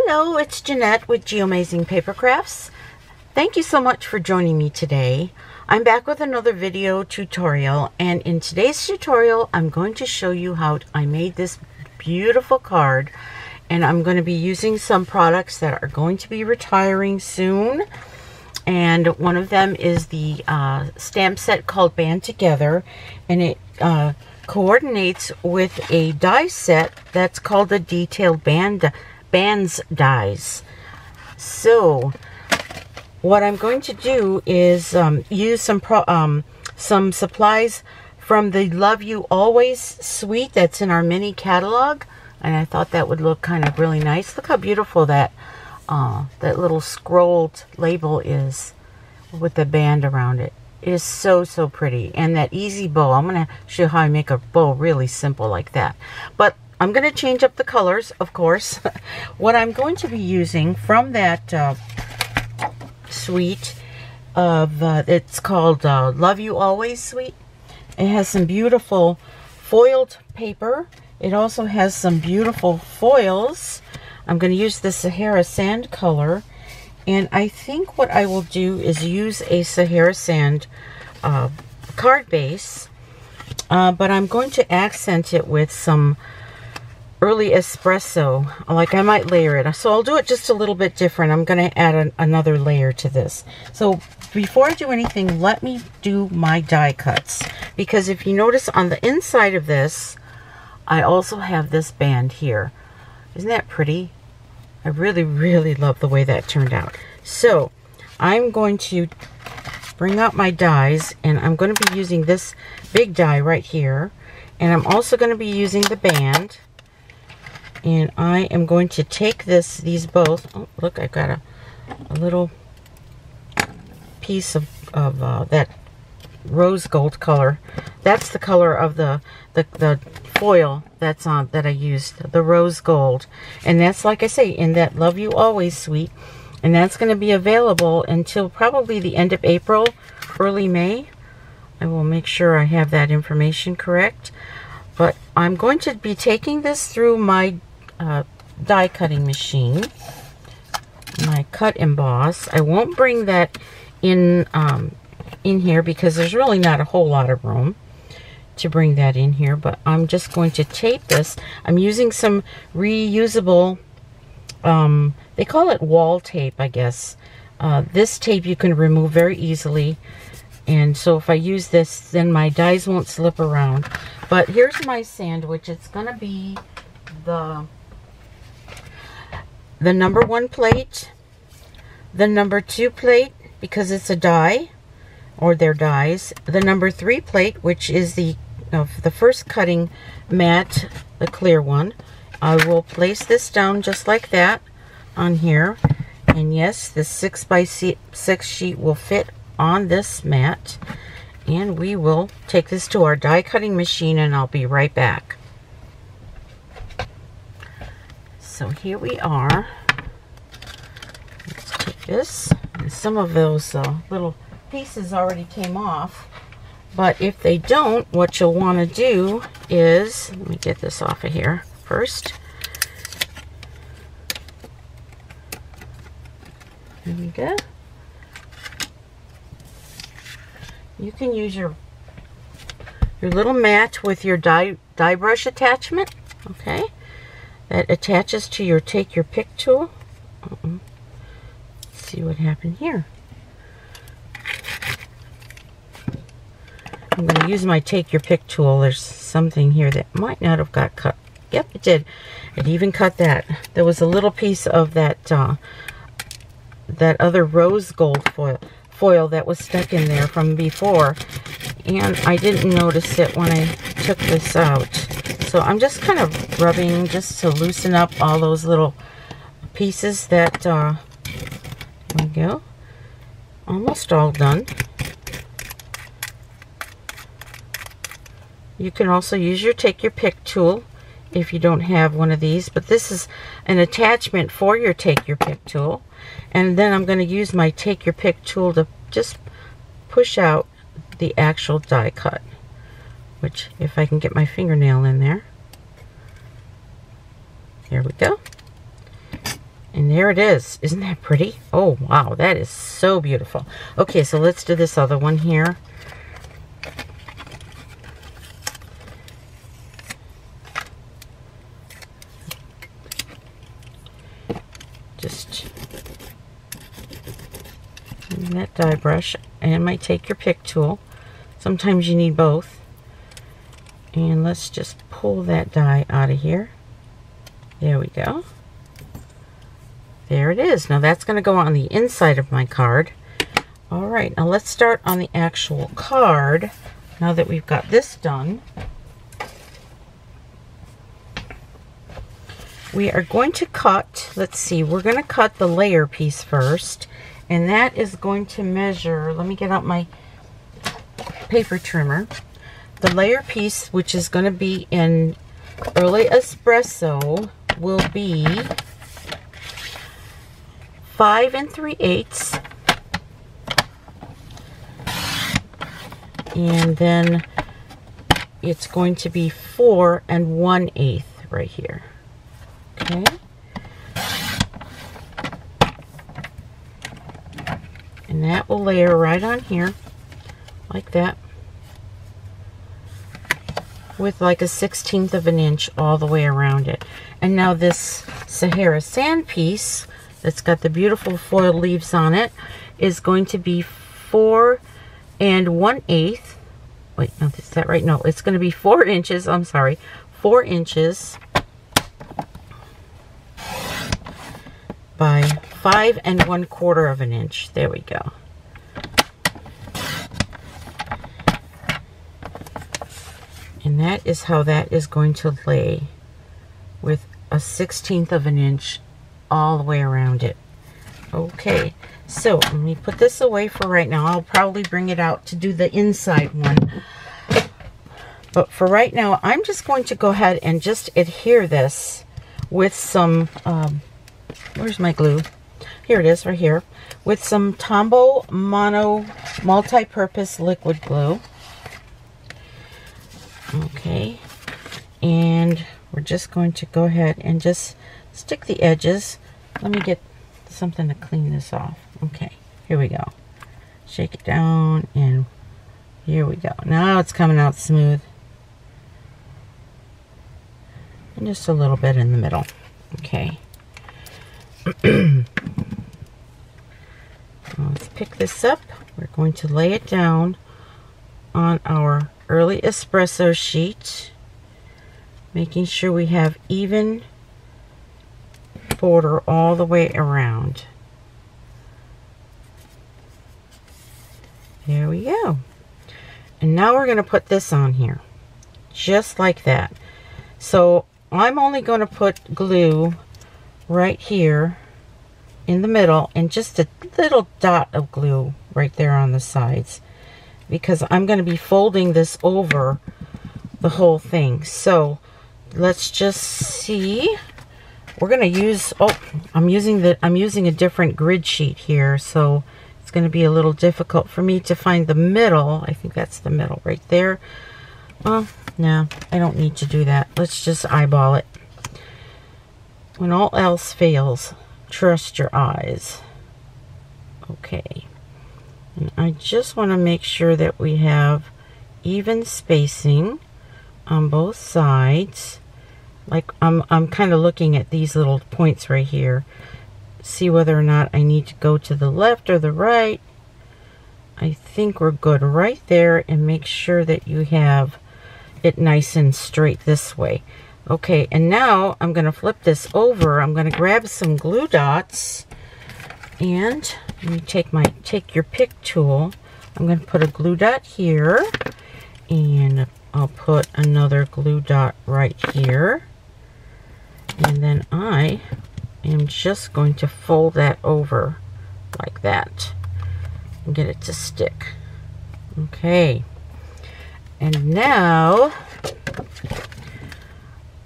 Hello, it's Jeanette with Geomazing Papercrafts. Thank you so much for joining me today. I'm back with another video tutorial, and in today's tutorial I'm going to show you how I made this beautiful card, and I'm going to be using some products that are going to be retiring soon. And one of them is the stamp set called Band Together, and it coordinates with a die set that's called the Detailed Bands dies. So what I'm going to do is use some supplies from the Love You Always suite that's in our mini catalog, and I thought that would look kind of really nice. Look how beautiful that little scrolled label is with the band around it. It is so pretty. And that easy bow, I'm going to show you how I make a bow really simple like that. But I'm going to change up the colors, of course. What I'm going to be using from that suite of, it's called Love You Always suite. It has some beautiful foiled paper. It also has some beautiful foils. I'm going to use the Sahara Sand color. And I think what I will do is use a Sahara Sand card base. But I'm going to accent it with some early espresso. Like, I might layer it. So I'll do it just a little bit different. I'm going to add another layer to this. So before I do anything, let me do my die cuts. Because if you notice on the inside of this, I also have this band here. Isn't that pretty? I really love the way that turned out. So I'm going to bring out my dies, and I'm going to be using this big die right here. And I'm also going to be using the band. And I am going to take these both. Oh, look, I've got a little piece of that rose gold color. That's the color of the foil that's on that I used, the rose gold. And that's, like I say, in that Love You Always suite. And that's going to be available until probably the end of April, early May. I will make sure I have that information correct. But I'm going to be taking this through my die cutting machine, my cut emboss. I won't bring that in here because there's really not a whole lot of room to bring that in here, but I'm just going to tape this. I'm using some reusable, they call it wall tape, I guess. This tape you can remove very easily, and so if I use this, then my dies won't slip around. But here's my sandwich. It's going to be the number 1 plate, the number 2 plate, because it's a die, or their dies, the number 3 plate, which is the first cutting mat, the clear one. I will place this down just like that on here, and yes, the 6x6 sheet will fit on this mat, and we will take this to our die cutting machine, and I'll be right back. So here we are. Let's take this, and some of those little pieces already came off, but if they don't, what you'll want to do is, let me get this off of here first. There we go. You can use your little mat with your die brush attachment, okay, that attaches to your Take Your Pick tool. Let's see what happened here. I'm going to use my Take Your Pick tool. There's something here that might not have got cut. Yep, it did. It even cut that. There was a little piece of that that other rose gold foil that was stuck in there from before, and I didn't notice it when I took this out. So I'm just kind of rubbing just to loosen up all those little pieces that, there we go. Almost all done. You can also use your Take Your Pick tool if you don't have one of these, but this is an attachment for your Take Your Pick tool. And then I'm going to use my Take Your Pick tool to just push out the actual die cut, which, if I can get my fingernail in there, there we go. And there it is. Isn't that pretty? Oh, wow. That is so beautiful. Okay, so let's do this other one here. Just use that die brush, and it might take your pick tool. Sometimes you need both. And let's just pull that die out of here. There we go. There it is. Now that's going to go on the inside of my card. All right, now let's start on the actual card. Now that we've got this done, we are going to cut, let's see, we're going to cut the layer piece first. And that is going to measure, let me get out my paper trimmer. The layer piece, which is going to be in Early Espresso, will be 5 3/8, and then it's going to be 4 1/8 right here. Okay. And that will layer right on here, like that, with like a 1/16 of an inch all the way around it. And now this Sahara sand piece that's got the beautiful foil leaves on it is going to be 4 1/8. Wait, no, is that right? No, it's going to be 4 inches. I'm sorry, 4 inches by 5 1/4 of an inch. There we go. And that is how that is going to lay, with a 1/16 of an inch all the way around it. Okay, so let me put this away for right now. I'll probably bring it out to do the inside one. But for right now, I'm just going to go ahead and just adhere this with some, where's my glue? Here it is, right here. With some Tombow Mono multi-purpose liquid glue. Okay, and we're just going to go ahead and just stick the edges. Let me get something to clean this off. Okay, here we go. Shake it down, and here we go. Now it's coming out smooth. And just a little bit in the middle. Okay. Let's pick this up. We're going to lay it down on our Early Espresso sheet, making sure we have even border all the way around. There we go. And now we're going to put this on here, just like that. So I'm only going to put glue right here in the middle, and just a little dot of glue right there on the sides, because I'm going to be folding this over the whole thing. So let's just see. We're going to use, oh, I'm using a different grid sheet here, so it's going to be a little difficult for me to find the middle. I think that's the middle right there. Oh, no, I don't need to do that. Let's just eyeball it. When all else fails, trust your eyes. Okay. And I just want to make sure that we have even spacing on both sides. Like I'm kind of looking at these little points right here. See whether or not I need to go to the left or the right. I think we're good right there, and make sure that you have it nice and straight this way. Okay, and now I'm going to flip this over. I'm going to grab some glue dots, and you take your pick tool. I'm going to put a glue dot here, and I'll put another glue dot right here, and then I am just going to fold that over like that and get it to stick. Okay, and now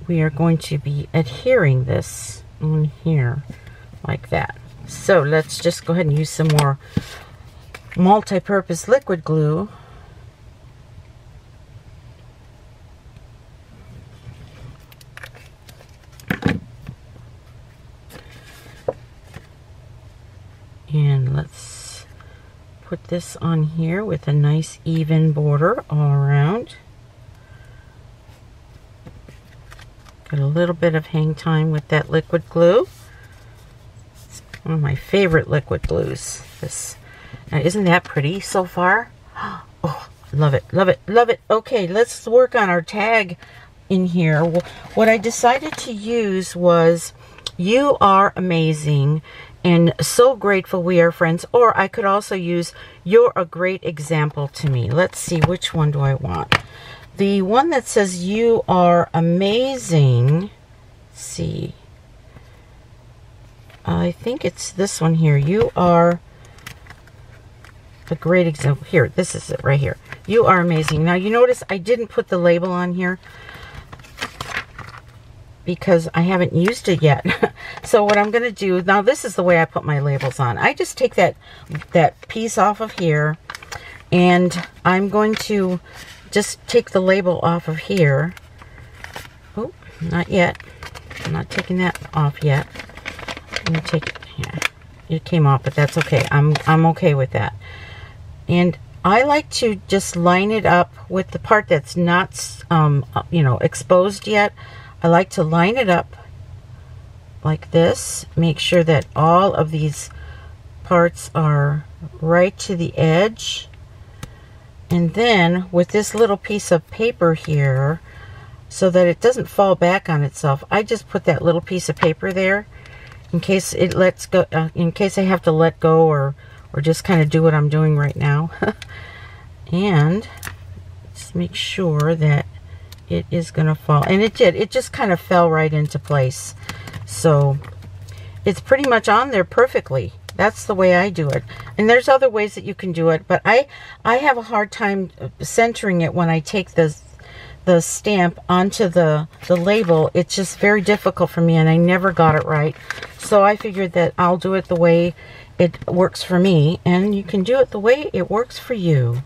we are going to be adhering this on here like that. So let's just go ahead and use some more multi-purpose liquid glue. put this on here with a nice even border all around. Got a little bit of hang time with that liquid glue. It's one of my favorite liquid glues. Now, isn't that pretty so far? Oh, love it, love it, love it. Okay, let's work on our tag in here. What I decided to use was "You are amazing" and "So grateful we are friends," or I could also use "You're a great example to me." Let's see, which one do I want? The one that says "You are amazing," let's see, I think it's this one here. "You are a great example." Here, this is it right here. "You are amazing." Now you notice I didn't put the label on here because I haven't used it yet. So what I'm going to do, now this is the way I put my labels on. I just take that piece off of here, and I'm going to just take the label off of here. Oh, not yet. I'm not taking that off yet. I'm going to take it here. It came off, but that's okay. I'm okay with that. And I like to just line it up with the part that's not, you know, exposed yet. I like to line it up like this. Make sure that all of these parts are right to the edge. And then with this little piece of paper here, so that it doesn't fall back on itself, I just put that little piece of paper there in case it lets go, in case I have to let go or just kind of do what I'm doing right now. And just make sure that it is going to fall. And it did. It just kind of fell right into place. So it's pretty much on there perfectly. That's the way I do it. And there's other ways that you can do it, but I have a hard time centering it when I take the stamp onto the label. It's just very difficult for me, and I never got it right. So I figured that I'll do it the way it works for me, and you can do it the way it works for you.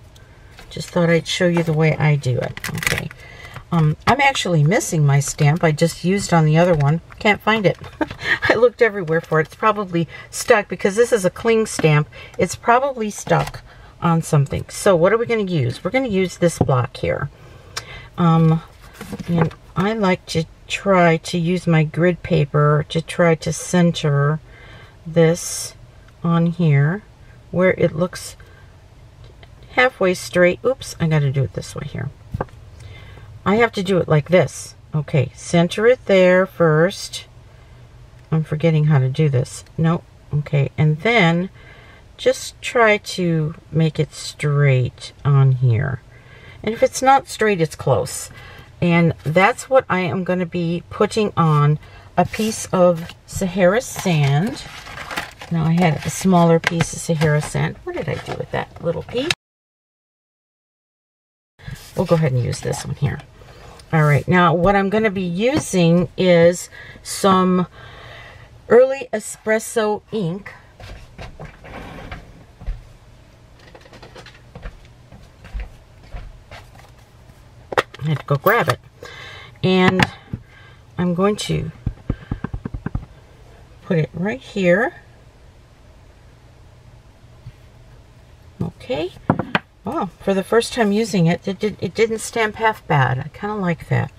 Just thought I'd show you the way I do it. Okay. I'm actually missing my stamp I just used on the other one. Can't find it. I looked everywhere for it. It's probably stuck because this is a cling stamp. It's probably stuck on something. So what are we going to use? We're going to use this block here. And I like to try to use my grid paper to try to center this on here where it looks halfway straight. Oops, I got to do it this way here. I have to do it like this. Okay, center it there first. I'm forgetting how to do this. Nope. Okay, and then just try to make it straight on here. And if it's not straight, it's close. And that's what I am going to be putting on a piece of Sahara sand. Now I had a smaller piece of Sahara sand. What did I do with that little piece? We'll go ahead and use this one here. All right, now what I'm going to be using is some early espresso ink. I had to go grab it. And I'm going to put it right here. Okay. Oh, for the first time using it, it didn't stamp half bad. I kind of like that.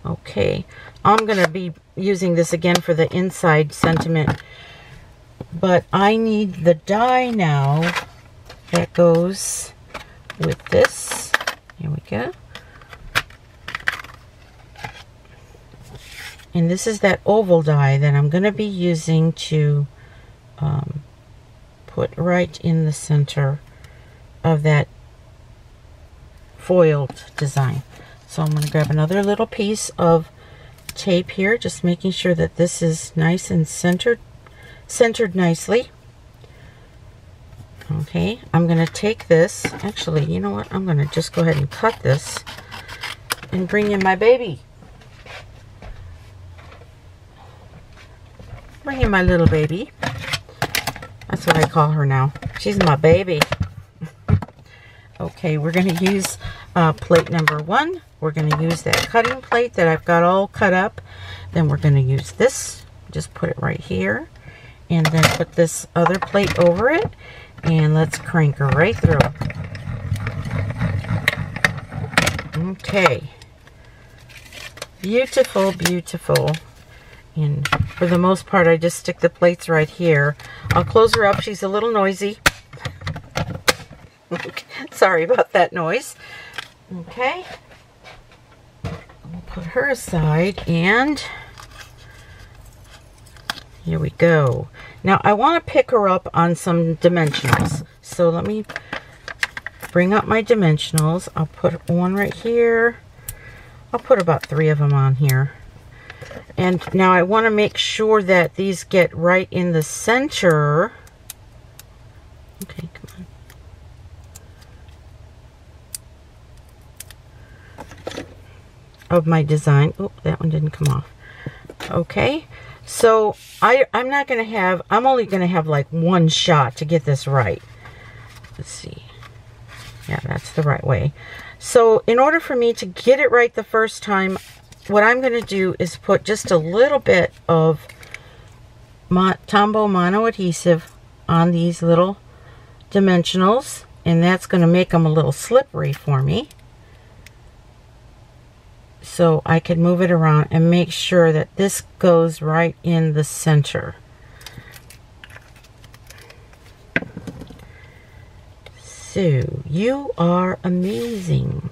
Okay, I'm going to be using this again for the inside sentiment, but I need the die now that goes with this. Here we go. And this is that oval die that I'm going to be using to put right in the center of that foiled design. So I'm going to grab another little piece of tape here, just making sure that this is nice and centered nicely. Okay, I'm going to take this. Actually, you know what? I'm going to just go ahead and cut this and bring in my baby. Bring in my little baby. That's what I call her now. She's my baby. Okay, we're going to use plate number 1. We're going to use that cutting plate that I've got all cut up. Then we're going to use this. Just put it right here. and then put this other plate over it, and let's crank her right through. Okay. Beautiful, beautiful. And for the most part, I just stick the plates right here. I'll close her up. She's a little noisy. Sorry about that noise. Okay. I'll put her aside, and here we go. Now, I want to pick her up on some dimensionals. So let me bring up my dimensionals. I'll put one right here. I'll put about 3 of them on here. And now I want to make sure that these get right in the center. Okay, come on. Of my design. Oh, that one didn't come off. Okay, so I'm only going to have like one shot to get this right. Let's see. Yeah, that's the right way. So in order for me to get it right the first time, what I'm going to do is put just a little bit of Tombow Mono adhesive on these little dimensionals, and that's going to make them a little slippery for me. So I can move it around and make sure that this goes right in the center. So, you are amazing.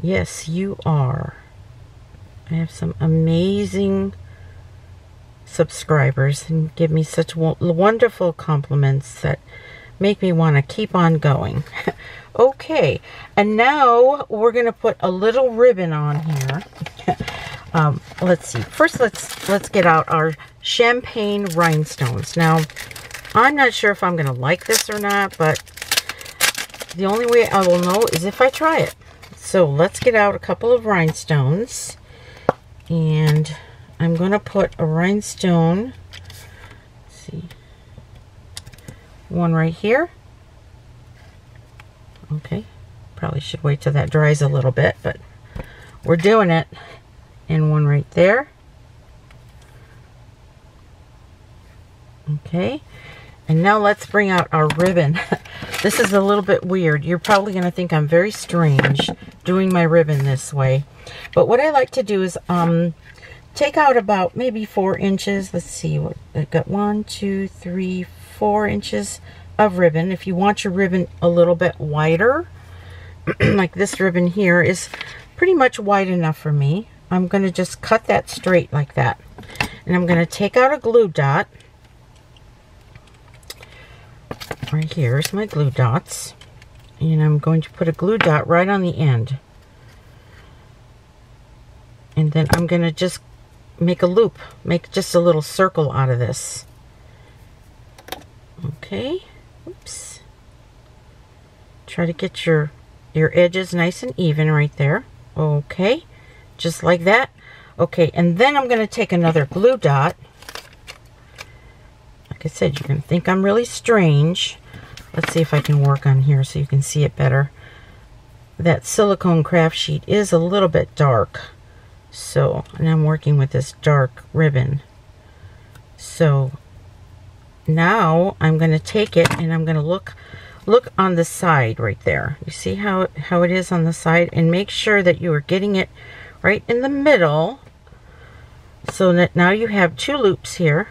Yes, you are. I have some amazing subscribers and give me such wonderful compliments that make me want to keep on going. Okay, and now we're going to put a little ribbon on here. Let's see. First, let's get out our champagne rhinestones. Now, I'm not sure if I'm going to like this or not, but the only way I will know is if I try it. So let's get out a couple of rhinestones, and I'm going to put a rhinestone, let's see, one right here. Okay, probably should wait till that dries a little bit, but we're doing it. And one right there. Okay, and now let's bring out our ribbon. This is a little bit weird. You're probably going to think I'm very strange doing my ribbon this way. But what I like to do is take out about maybe 4 inches. Let's see, what I've got 1, 2, 3, 4 inches of ribbon. If you want your ribbon a little bit wider, like this ribbon here is pretty much wide enough for me. I'm going to just cut that straight like that. And I'm going to take out a glue dot. Right here's my glue dots. And I'm going to put a glue dot right on the end. And then I'm going to just make a loop, make just a little circle out of this. Okay. Oops. Try to get your edges nice and even right there. Okay. Just like that. Okay, and then I'm going to take another glue dot. Like I said, you're going to think I'm really strange. Let's see if I can work on here so you can see it better. That silicone craft sheet is a little bit dark. So, and I'm working with this dark ribbon. So, now I'm going to take it and I'm going to look on the side right there. You see how it is on the side? And make sure that you are getting it right in the middle, so that now you have 2 loops here.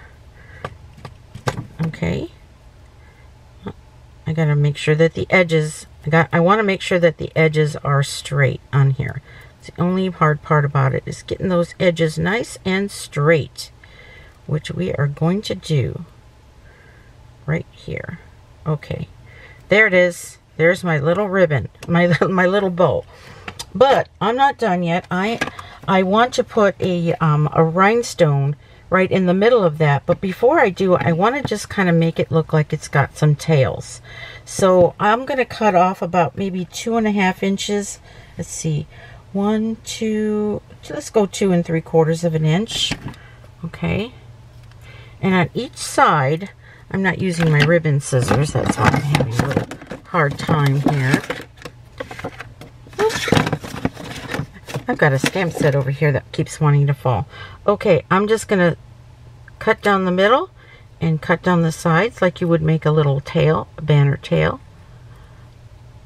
Okay. I got to make sure that the edges, I want to make sure that the edges are straight on here. It's the only hard part about it is getting those edges nice and straight, which we are going to do right here. Okay. There it is. There's my little ribbon, my little bow. But I'm not done yet. I want to put a rhinestone right in the middle of that. But before I do, I want to just kind of make it look like it's got some tails. So I'm going to cut off about maybe 2.5 inches. Let's see. 1, 2, let's go 2 3/4 of an inch. Okay. And on each side, I'm not using my ribbon scissors. That's why I'm having a little hard time here. I've got a stamp set over here that keeps wanting to fall. Okay, I'm just going to cut down the middle and cut down the sides like you would make a little tail, a banner tail.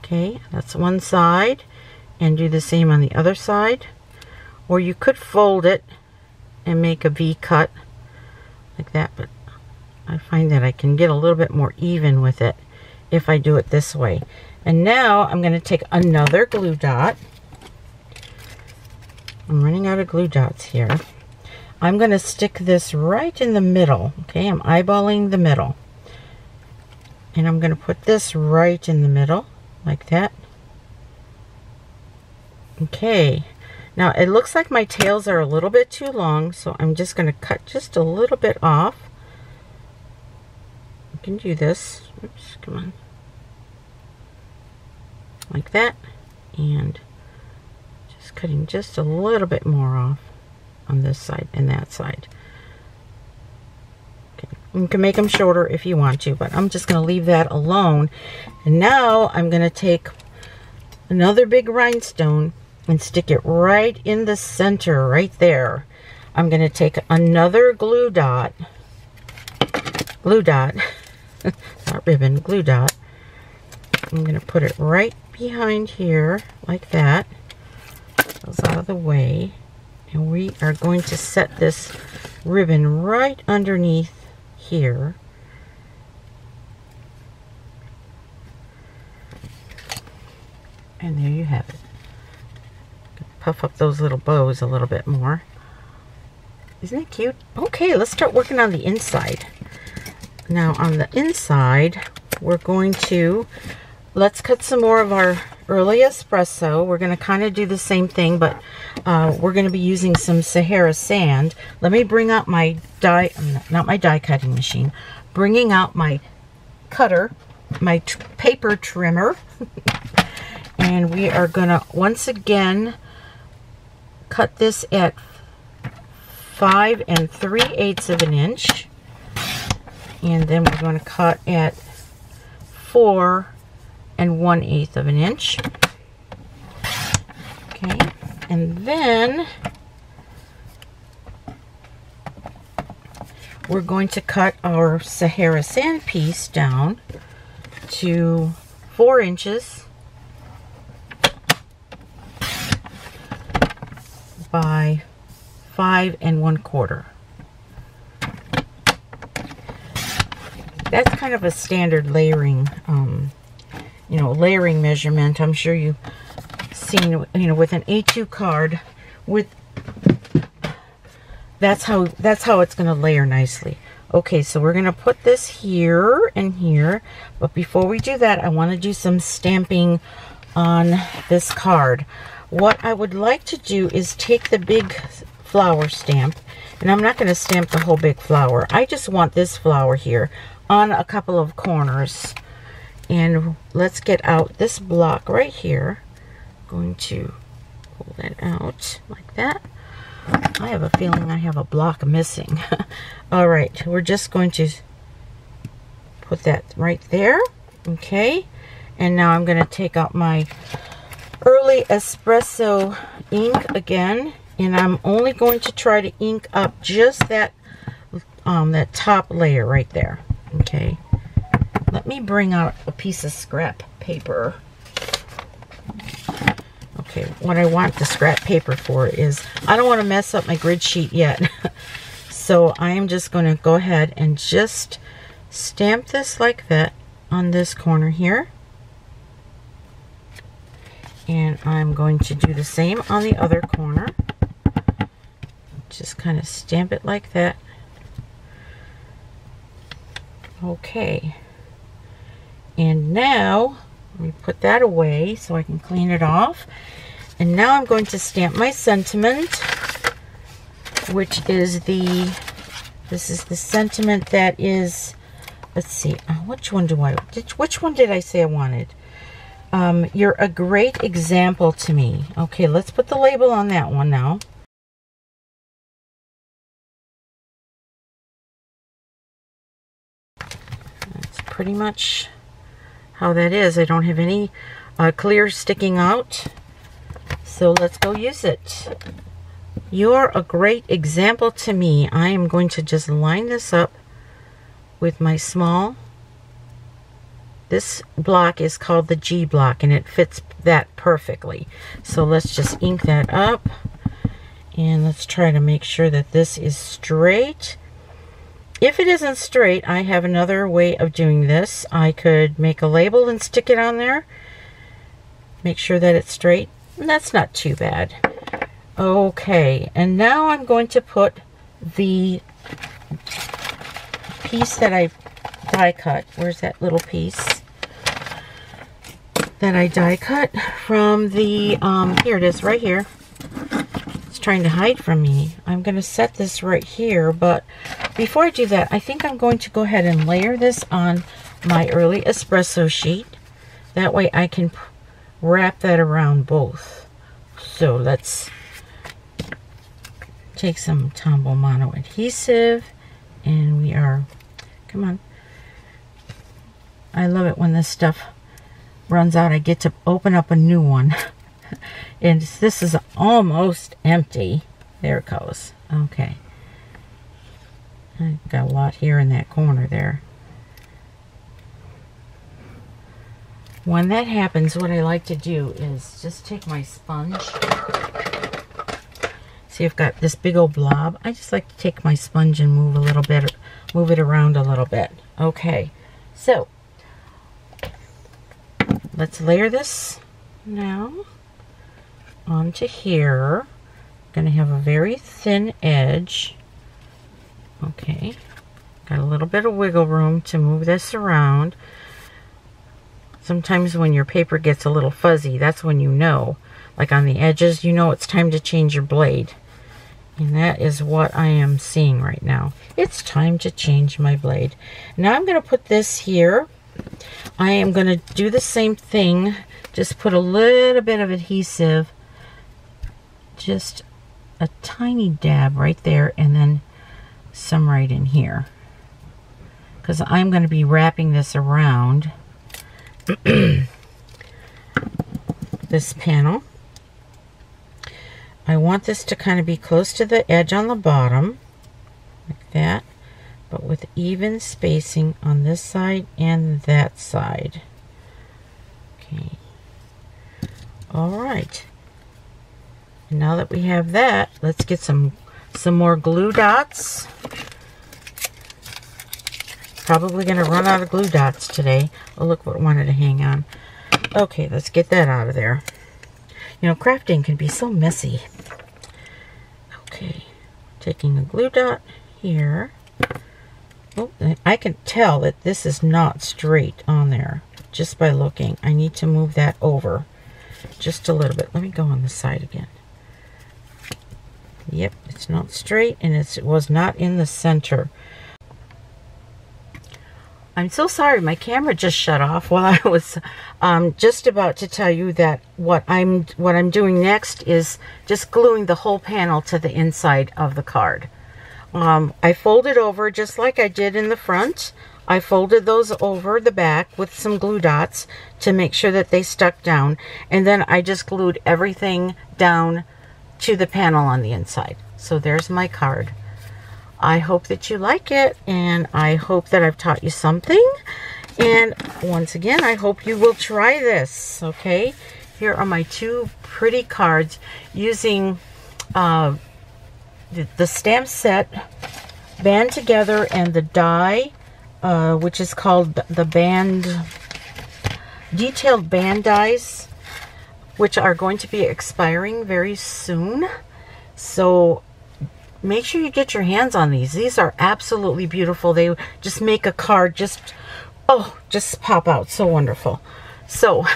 Okay, that's one side, and do the same on the other side. Or you could fold it and make a V cut like that, but I find that I can get a little bit more even with it if I do it this way. And now I'm going to take another glue dot. I'm running out of glue dots here. I'm going to stick this right in the middle. Okay, I'm eyeballing the middle. And I'm going to put this right in the middle, like that. Okay, now it looks like my tails are a little bit too long, so I'm just going to cut just a little bit off. You can do this. Oops, come on. Like that. And just cutting just a little bit more off on this side and that side. Okay. You can make them shorter if you want to, but I'm just going to leave that alone. And now I'm going to take another big rhinestone and stick it right in the center, right there. I'm going to take another glue dot, not ribbon, glue dot. I'm going to put it right behind here, like that. Goes out of the way. And we are going to set this ribbon right underneath here. And there you have it. Puff up those little bows a little bit more. Isn't it cute? Okay, let's start working on the inside. Now on the inside, we're going to, let's cut some more of our early espresso. We're going to kind of do the same thing, but we're going to be using some Sahara sand. Let me bring out my die, not my die cutting machine, bringing out my cutter, my paper trimmer. And we are going to once again cut this at 5 3/8 of an inch. And then we're going to cut at 4 1/8 of an inch. Okay, and then we're going to cut our Sahara sand piece down to 4 inches by 5 1/4. That's kind of a standard layering, layering measurement. I'm sure you've seen, with an A2 card, with that's how it's going to layer nicely. Okay, so we're going to put this here and here, but before we do that, I want to do some stamping on this card. What I would like to do is take the big flower stamp, and I'm not going to stamp the whole big flower. I just want this flower here on a couple of corners. And let's get out this block right here. I'm going to pull that out like that. I have a feeling I have a block missing. All right, we're just going to put that right there. Okay, and now I'm going to take out my early espresso ink again, and I'm only going to try to ink up just that that top layer right there. Okay, let me bring out a piece of scrap paper. Okay, what I want the scrap paper for is, I don't want to mess up my grid sheet yet. So I am just going to go ahead and just stamp this like that on this corner here. And I'm going to do the same on the other corner. Just kind of stamp it like that. Okay. And now, let me put that away so I can clean it off. And now I'm going to stamp my sentiment, which is this is the sentiment that is, let's see, which one did I say I wanted? You're a great example to me. Okay, let's put the label on that one now. That's pretty much how that is. I don't have any clear sticking out. So let's go use it. you're a great example to me. I am going to just line this up with my small. This block is called the G block, and it fits that perfectly. So let's just ink that up, and let's try to make sure that this is straight. If it isn't straight, I have another way of doing this. I could make a label and stick it on there. Make sure that it's straight. And that's not too bad. Okay, and now I'm going to put the piece that I die cut. Where's that little piece that I die cut from the, here it is, right here. It's trying to hide from me. I'm going to set this right here, but before I do that, I think I'm going to go ahead and layer this on my early espresso sheet. That way I can wrap that around both. So let's take some Tombow Mono adhesive, and we are, come on. I love it when this stuff runs out. I get to open up a new one. And this is almost empty. There it goes. Okay. I've got a lot here in that corner there. When that happens, what I like to do is just take my sponge. See, I've got this big old blob. I just like to take my sponge and move a little bit, move it around a little bit. Okay, so let's layer this now onto here. I'm going to have a very thin edge. Okay, got a little bit of wiggle room to move this around. Sometimes when your paper gets a little fuzzy, that's when you know, like on the edges, you know it's time to change your blade. And that is what I am seeing right now. It's time to change my blade. Now I'm going to put this here. I am going to do the same thing. Just put a little bit of adhesive. Just a tiny dab right there, and then some right in here. Because I'm going to be wrapping this around this panel. I want this to kind of be close to the edge on the bottom, like that, but with even spacing on this side and that side. Okay. All right. And now that we have that, let's get some more glue dots. Probably going to run out of glue dots today. Oh, look what wanted to hang on. Okay, let's get that out of there. You know, crafting can be so messy. Okay, taking a glue dot here. Oh, I can tell that this is not straight on there just by looking. I need to move that over just a little bit. Let me go on the side again. Yep, it's not straight, and it was not in the center. I'm so sorry, my camera just shut off while I was just about to tell you that what I'm doing next is just gluing the whole panel to the inside of the card. I folded over just like I did in the front. I folded those over the back with some glue dots to make sure that they stuck down, and then I just glued everything down to the panel on the inside. So there's my card. I hope that you like it, and I hope that I've taught you something. And once again, I hope you will try this. Okay, here are my two pretty cards using the stamp set band together and the die, which is called the band detailed band dies, which are going to be expiring very soon. So make sure you get your hands on these. These are absolutely beautiful. They just make a card just pop out. So wonderful. So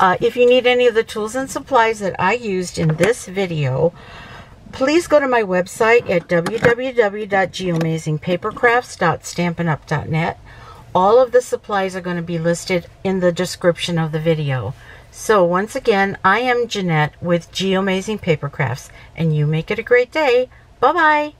if you need any of the tools and supplies that I used in this video, please go to my website at www.geamazingpapercrafts.stampinup.net. All of the supplies are going to be listed in the description of the video. So once again, I am Jeanette with Geamazing Paper Crafts, and you make it a great day. Bye-bye.